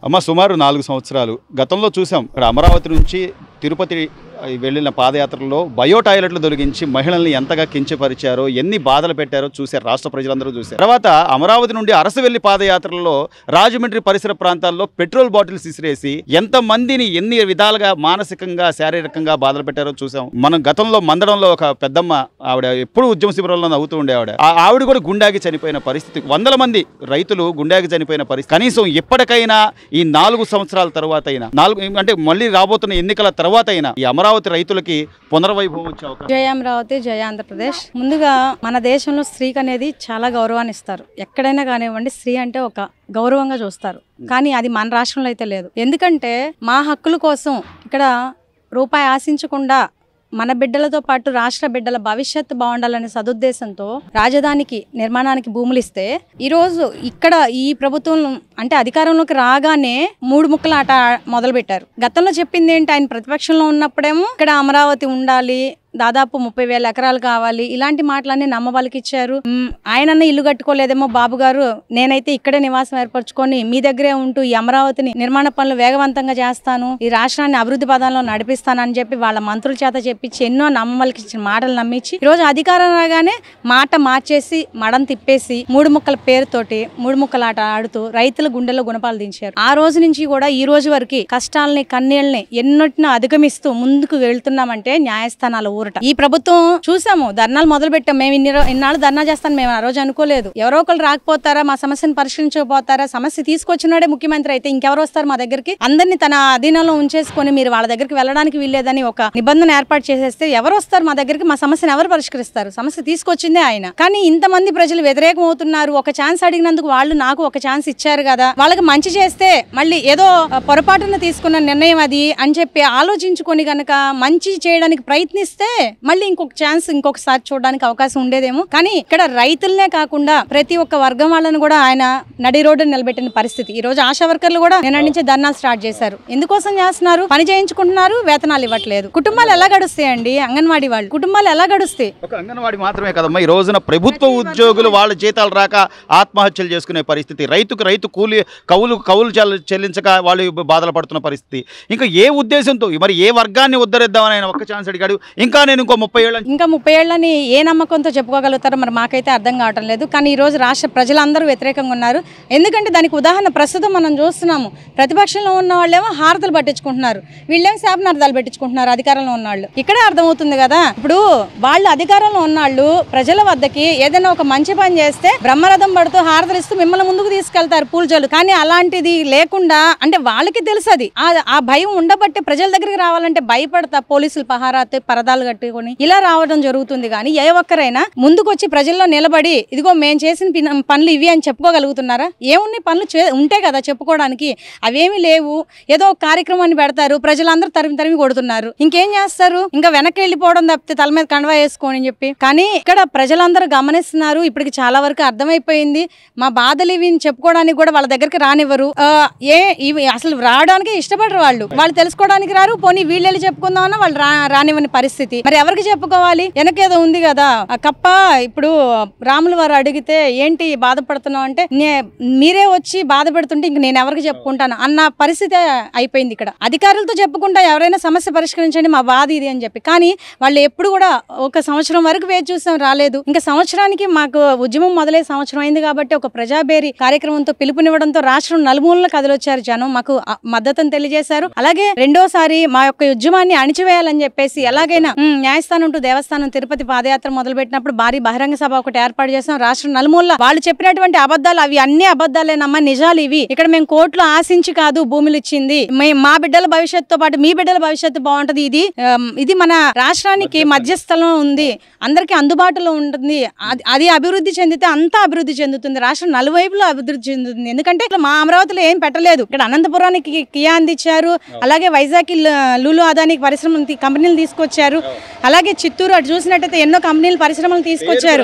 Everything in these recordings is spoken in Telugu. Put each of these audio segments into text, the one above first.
అమ్మ సుమారు 4 సంవత్సరాలు గతంలో చూసాం. ఇక్కడ అమరావతి నుంచి తిరుపతి వెళ్ళిన పాదయాత్రలో బయో టాయిలెట్లు తొలగించి మహిళల్ని ఎంతగా కించపరిచారో, ఎన్ని బాధలు పెట్టారో చూశారు, రాష్ట్ర ప్రజలందరూ చూశారు. తర్వాత అమరావతి నుండి అరసవెల్లి పాదయాత్రలో రాజమండ్రి పరిసర ప్రాంతాల్లో పెట్రోల్ బాటిల్స్ ఇసిరేసి ఎంతమందిని ఎన్ని విధాలుగా మానసికంగా శారీరకంగా బాధలు పెట్టారో చూసాం. మనం గతంలో మందడంలో ఒక పెద్దమ్మ, ఆవిడ ఎప్పుడు ఉద్యమ శిబిరంలో నవ్వుతూ ఉండే ఆవిడ కూడా గుండాకి చనిపోయిన పరిస్థితి, వందల మంది రైతులు గుండాకి చనిపోయిన పరిస్థితి. కనీసం ఇప్పటికైనా ఈ 4 సంవత్సరాల తర్వాత అయినా, అంటే మళ్ళీ రాబోతున్న ఎన్నికల తర్వాత అయినా ఈ అమరావతి రైతులకి పునర్వైభవం వచ్చే అవకాశం. జయ అమరావతి, జయ ఆంధ్రప్రదేశ్. ముందుగా మన దేశంలో స్త్రీకి అనేది చాలా గౌరవాన్ని ఇస్తారు. ఎక్కడైనా కానివ్వండి, స్త్రీ అంటే ఒక గౌరవంగా చూస్తారు. కానీ అది మన రాష్ట్రంలో అయితే లేదు. ఎందుకంటే మా హక్కుల కోసం ఇక్కడ రూపాయి ఆశించకుండా మన బిడ్డలతో పాటు రాష్ట్ర బిడ్డల భవిష్యత్తు బాగుండాలనే సదుద్దేశంతో రాజధానికి నిర్మాణానికి భూములు ఇస్తే ఈరోజు ఇక్కడ ఈ ప్రభుత్వం అంటే అధికారంలోకి రాగానే 3 ముక్కల ఆట మొదలు పెట్టారు. గతంలో చెప్పింది ఏంటి, ఆయన ప్రతిపక్షంలో ఉన్నప్పుడేమో ఇక్కడ అమరావతి ఉండాలి, దాదాపు 30,000 ఎకరాలు కావాలి, ఇలాంటి మాటలన్నీ నమ్మవాళ్ళకి ఇచ్చారు. ఆయనన్న ఇల్లు కట్టుకోలేదేమో బాబు గారు, నేనైతే ఇక్కడే నివాసం ఏర్పరచుకొని మీ దగ్గరే ఉంటూ ఈ అమరావతిని నిర్మాణ పనులు వేగవంతంగా చేస్తాను, ఈ రాష్ట్రాన్ని అభివృద్ధి పదంలో నడిపిస్తానని చెప్పి వాళ్ళ మంత్రుల చేత చెప్పించి ఎన్నో నమ్మవాళ్ళకి ఇచ్చిన మాటలు నమ్మించి ఈరోజు అధికారం రాగానే మాట మార్చేసి మడం తిప్పేసి 3 ముక్కల పేరుతోటి 3 ముక్కల ఆట ఆడుతూ రైతుల గుండెల్లో గుణపాలు దించారు. ఆ రోజు నుంచి కూడా ఈ రోజు వరకు కష్టాలని కన్నీళ్ళని ఎన్నోటినో అధిగమిస్తూ ముందుకు వెళ్తున్నామంటే న్యాయస్థానాల ఊరట. ఈ ప్రభుత్వం చూసాము, ధర్నాలు మొదలు పెట్టాం. మేము ఇన్నాళ్ళు ధర్నా చేస్తాను మేము ఆ రోజు అనుకోలేదు. ఎవరో ఒకరు రాకపోతారా, మా సమస్యను పరిష్కరించకపోతారా, సమస్య తీసుకొచ్చినాడే ముఖ్యమంత్రి అయితే ఇంకెవరు వస్తారు మా దగ్గరికి, అందరినీ తన అధీనంలో ఉంచేసుకొని మీరు వాళ్ళ దగ్గరికి వెళ్ళడానికి వీల్లేదని ఒక నిబంధన ఏర్పాటు చేసేస్తే ఎవరు వస్తారు మా దగ్గరికి, మా సమస్యను ఎవరు పరిష్కరిస్తారు? సమస్య తీసుకొచ్చిందే ఆయన. కానీ ఇంతమంది ప్రజలు వ్యతిరేకం అవుతున్నారు. ఒక ఛాన్స్ అడిగినందుకు వాళ్ళు నాకు ఒక ఛాన్స్ ఇచ్చారు కదా, వాళ్ళకి మంచి చేస్తే మళ్ళీ ఏదో పొరపాటున తీసుకున్న నిర్ణయం అది అని చెప్పి ఆలోచించుకొని గనక మంచి చేయడానికి ప్రయత్నిస్తే మళ్ళీ ఇంకొక ఛాన్స్ ఇంకొకసారి చూడడానికి అవకాశం ఉండేదేమో. కానీ ఇక్కడ రైతులనే కాకుండా ప్రతి ఒక్క వర్గం వాళ్ళని కూడా ఆయన నడి రోడ్డు నిలబెట్టిన పరిస్థితి. ఈ రోజు ఆశా వర్కర్లు కూడా నిన్న నుంచి ధర్నాలు స్టార్ట్ చేశారు. ఎందుకోసం చేస్తున్నారు? పని చేయించుకుంటున్నారు, వేతనాలు ఇవ్వట్లేదు. కుటుంబాలు ఎలా గడుస్తాయండి? అంగన్వాడీ వాళ్ళు కుటుంబాలు ఎలా గడుస్తాయి? ఒక అంగన్వాడీ మాత్రమే కదమ్మా, ఈ రోజున ప్రభుత్వ ఉద్యోగులు వాళ్ళ జీతాలు రాక ఆత్మహత్యలు చేసుకునే పరిస్థితి, రైతు కూలి కౌలు చెల్లించక వాళ్ళు బాధలు పడుతున్న పరిస్థితి. ఇంకా ఏ ఉద్దేశంతో, మరి ఏ వర్గాన్ని ఉద్ధరిద్దామని ఆయన ఒక్క ఛాన్స్ అడిగాడు. ఇంకా నేను ఇంకో 30 ఏళ్ళని ఏ నమ్మకంతో చెప్పుకోగలుగుతారో మరి మాకైతే అర్థం కావటం లేదు. కానీ ఈ రోజు రాష్ట్ర ప్రజలందరూ వ్యతిరేకంగా ఉన్నారు. ఎందుకంటే దానికి ఉదాహరణ ప్రస్తుతం మనం చూస్తున్నాము. ప్రతిపక్షంలో ఉన్న వాళ్ళేమో హారతలు పట్టించుకుంటున్నారు, వీళ్ళేమో శాపనార్థాలు పెట్టించుకుంటున్నారు అధికారంలో ఉన్నవాళ్ళు. ఇక్కడే అర్థమవుతుంది కదా, ఇప్పుడు వాళ్ళు అధికారంలో ఉన్నవాళ్ళు ప్రజల వద్దకి ఏదైనా ఒక మంచి పని చేస్తే బ్రహ్మరథం పడుతూ హారతలు ఇస్తూ మిమ్మల్ని ముందుకు తీసుకెళ్తారు పూలు జల్లు. కానీ అలాంటిది లేకుండా, అంటే వాళ్ళకి తెలుసు అది, ఆ భయం ఉండబట్టి ప్రజల దగ్గరికి రావాలంటే భయపడతా పోలీసులు పహారాతో పరదాలు కట్టుకొని ఇలా రావడం జరుగుతుంది. కానీ ఏ ఒక్కరైనా ముందుకు వచ్చి ప్రజల్లో నిలబడి ఇదిగో మేము చేసిన పనులు ఇవి అని చెప్పుకోగలుగుతున్నారా? ఏమున్నాయి పనులు ఉంటే కదా చెప్పుకోవడానికి, అవేమి లేవు. ఏదో ఒక కార్యక్రమాన్ని పెడతారు, ప్రజలందరూ తరిమి కొడుతున్నారు. ఇంకేం చేస్తారు? ఇంకా వెనక్కి వెళ్ళిపోవడం తప్పితే తల మీద కండవా వేసుకోని చెప్పి. కానీ ఇక్కడ ప్రజలందరూ గమనిస్తున్నారు. ఇప్పటికి చాలా వరకు అర్థమైపోయింది. మా బాధలు ఇవి చెప్పుకోవడానికి కూడా వాళ్ళ దగ్గరికి రానివ్వరు. ఇవి అసలు రావడానికి ఇష్టపడరు వాళ్ళు తెలుసుకోవడానికి రారు. పోనీ వీళ్ళు వెళ్ళి చెప్పుకుందామన్నా వాళ్ళు రానివ్వని పరిస్థితి. మరి ఎవరికి చెప్పుకోవాలి? వెనకేదో ఉంది కదా కప్ప. ఇప్పుడు రాముల వారు అడిగితే ఏంటి బాధపడుతున్నావు అంటే, మీరే వచ్చి బాధ పెడుతుంటే ఇంక నేను ఎవరికి చెప్పుకుంటాను అన్న పరిస్థితి అయిపోయింది. ఇక్కడ అధికారులతో చెప్పుకుంటా ఎవరైనా సమస్య పరిష్కరించండి మా బాధ ఇది అని చెప్పి. కానీ వాళ్ళు ఎప్పుడు కూడా ఒక సంవత్సరం వరకు వేచి చూసాం, రాలేదు. ఇంకా సంవత్సరానికి మాకు ఉద్యమం మొదలై సంవత్సరం అయింది కాబట్టి ఒక ప్రజాబేరీ కార్యక్రమంతో పిలుపునివ్వడంతో రాష్ట్రం నలుమూలన కదిలొచ్చారు జనం, మాకు మద్దతును తెలియజేశారు. అలాగే రెండోసారి మా యొక్క ఉద్యమాన్ని అణిచివేయాలని చెప్పేసి ఎలాగైనా న్యాయస్థానం టు దేవస్థానం తిరుపతి పాదయాత్ర మొదలుపెట్టినప్పుడు భారీ బహిరంగ సభ ఒకటి ఏర్పాటు చేసాం. రాష్ట్రం నలుమూల వాళ్ళు చెప్పినటువంటి అబద్ధాలు, అవి అన్ని అబద్ధాలేనమ్మా, నిజాలు ఇవి. ఇక్కడ మేము కోర్టులో ఆశించి కాదు భూములు ఇచ్చింది, మా బిడ్డల భవిష్యత్తుతో పాటు మీ బిడ్డల భవిష్యత్తు బాగుంటది. ఇది మన రాష్ట్రానికి మధ్యస్థలం ఉంది, అందరికి అందుబాటులో ఉంటుంది. అది అభివృద్ధి చెందితే అంతా అభివృద్ధి చెందుతుంది, రాష్ట్రం నలువైపులో అభివృద్ధి చెందుతుంది. ఎందుకంటే మా అమరావతిలో ఏం పెట్టలేదు. ఇక్కడ అనంతపురానికి కియా అందించారు, అలాగే వైజాగ్ లూలు అదానికి పరిశ్రమ కంపెనీలు తీసుకొచ్చారు. అలాగే చిత్తూరు అటు చూసినట్టయితే ఎన్నో కంపెనీలు పరిశ్రమలు తీసుకొచ్చారు.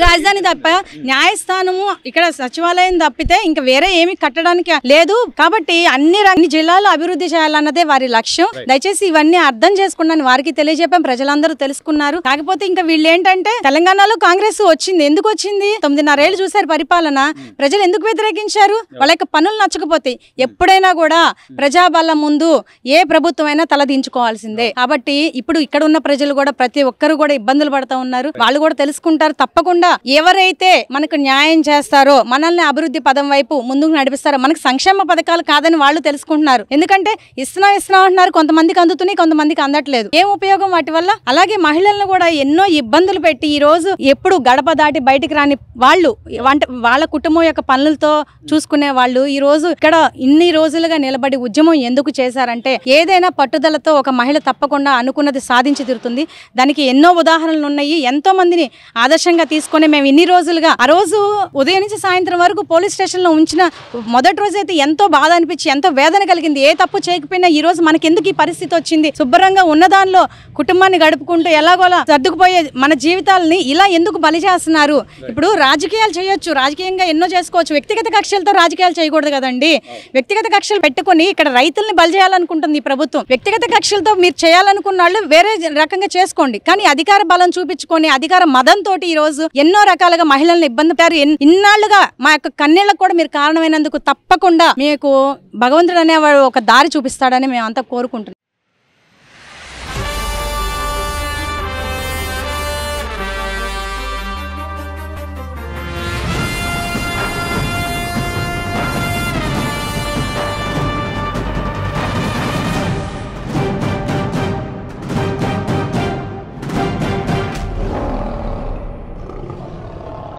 రాజధాని తప్ప న్యాయస్థానము ఇక్కడ సచివాలయం తప్పితే ఇంకా వేరే ఏమి కట్టడానికి లేదు. కాబట్టి అన్ని జిల్లాలు అభివృద్ధి చేయాలన్నదే వారి లక్ష్యం. దయచేసి ఇవన్నీ అర్థం చేసుకున్నాను, వారికి తెలియజెప్పాం, ప్రజలందరూ తెలుసుకున్నారు. కాకపోతే ఇంకా వీళ్ళు ఏంటంటే తెలంగాణలో కాంగ్రెస్ వచ్చింది, ఎందుకు వచ్చింది? 9.5 ఏళ్ళు చూశారు పరిపాలన, ప్రజలు ఎందుకు వ్యతిరేకించారు? వాళ్ళ యొక్క పనులు నచ్చకపోతే ఎప్పుడైనా కూడా ప్రజాబలం ముందు ఏ ప్రభుత్వం అయినా తలదించుకోవాల్సిందే. కాబట్టి ఇప్పుడు ఇక్కడ ఉన్న ప్రజలు కూడా ప్రతి ఒక్కరు కూడా ఇబ్బందులు పడుతూ ఉన్నారు. వాళ్ళు కూడా తెలుసుకుంటారు. తప్పకుండా ఎవరైతే మనకు న్యాయం చేస్తారో, మనల్ని అభివృద్ధి పదం వైపు ముందుకు నడిపిస్తారో, మనకు సంక్షేమ పథకాలు కాదని వాళ్ళు తెలుసుకుంటున్నారు. ఎందుకంటే ఇస్తున్నా అంటున్నారు, కొంతమందికి అందుతున్నాయి, కొంతమందికి అందట్లేదు. ఏం ఉపయోగం వాటి వల్ల? అలాగే మహిళలను కూడా ఎన్నో ఇబ్బందులు పెట్టి ఈ రోజు ఎప్పుడు గడప దాటి బయటికి రాని వాళ్ళు, వాళ్ళ కుటుంబం యొక్క పనులతో చూసుకునే వాళ్ళు ఈ రోజు ఇక్కడ ఇన్ని రోజులుగా నిలబడి ఉద్యమం ఎందుకు చేశారంటే, ఏదైనా పట్టుదలతో ఒక మహిళ తప్పకుండా అనుకున్నది సాధించి తీరుతుంది. దానికి ఎన్నో ఉదాహరణలు ఉన్నాయి. ఎంతో మందిని ఆదర్శంగా తీసుకొని మేము ఇన్ని రోజులుగా, ఆ రోజు ఉదయం నుంచి సాయంత్రం వరకు పోలీస్ స్టేషన్లో ఉంచిన మొదటి రోజు అయితే ఎంతో బాధ అనిపించి, ఎంతో వేదన కలిగింది. ఏ తప్పు చేయకపోయినా ఈ రోజు మనకి ఎందుకు ఈ పరిస్థితి వచ్చింది? శుభ్రంగా ఉన్నదానిలో కుటుంబాన్ని గడుపుకుంటూ ఎలాగోలా సర్దుకుపోయే మన జీవితాలని ఇలా ఎందుకు బలి చేస్తున్నారు? ఇప్పుడు రాజకీయాలు చేయొచ్చు, రాజకీయంగా ఎన్నో చేసుకోవచ్చు, వ్యక్తిగత కక్షలతో రాజకీయాలు చేయకూడదు కదండి. వ్యక్తిగత కక్షలు పెట్టుకుని ఇక్కడ రైతుల్ని బలి చేయాలనుకుంటుంది ఈ ప్రభుత్వం. వ్యక్తిగత కక్షలతో మీరు చేయాలనుకున్న వాళ్ళు వేరే రకంగా చేసుకోండి, కానీ అధికార బలం చూపించుకొని అధికార మదంతో ఈ రోజు ఎన్నో రకాలుగా మహిళల్ని ఇబ్బంది పెట్టారు. ఇన్నాళ్లుగా మా యొక్క కన్నీళ్లకు కూడా మీరు కారణమైనందుకు తప్పకుండా మీకు భగవంతుడు అనేవాడు ఒక దారి చూపిస్తాడని మేము అంతా కోరుకుంటున్నాం.